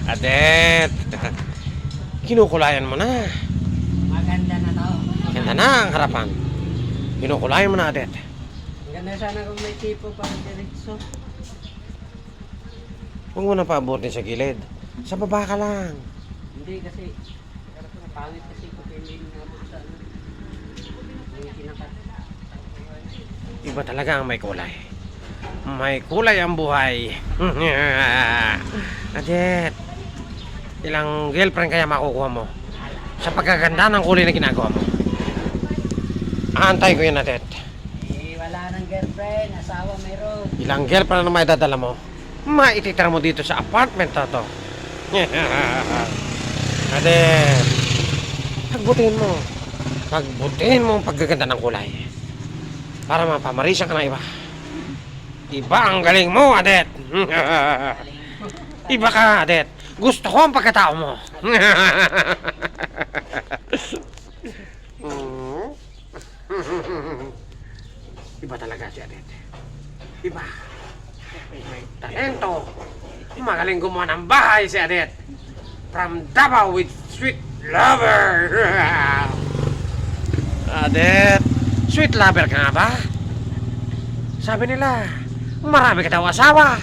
Adet, kinukulayan mo na. Maganda na to. Ganda na ang harapan. Kinukulayan mo na, Adet. Maganda sana kung may tipo para diretso. Huwag mo na paabutin sa gilid. Sa baba ka lang. Hindi kasi, pangit kasi kung hindi nabot sa ano. Yung kinakat. Iba talaga ang may kulay. May kulay ang buhay. Adet, ilang girlfriend kaya makukuha mo sa pagkaganda ng kulay na ginagawa mo? Aantay ko yan, Adet. Eh, wala nang girlfriend, asawa meron. Ilang girlfriend na may dadala mo, maititira mo dito sa apartment na to. Adet, pagbutihin mo. Pagbutihin mo ang paggaganda ng kulay. Para mapamarisan ka ng iba. Iba ang galing mo, Adet. Iba ka, Adet. Gusto ko ang pagkatao mo. Iba talaga si Adet. Iba. May talento. Magaling gumawa ng bahay si Adet. From Davao with sweet lover. Adet, sweet lover ka nga ba? Sabi nila, marami ka daw asawa.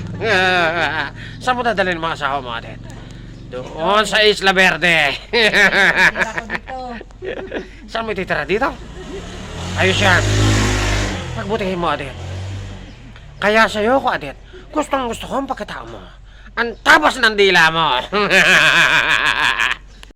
Saan mo dadalhin mga asawa mo, Adet? Doon sa Isla Verde. Ako dito. Saan mo ititira dito? Ayos yan. Pagbutihin mo, Adet. Kaya sa'yo ko, Adet, gustong gusto ko ang pagkatao mo. Ang tabas ng dila mo.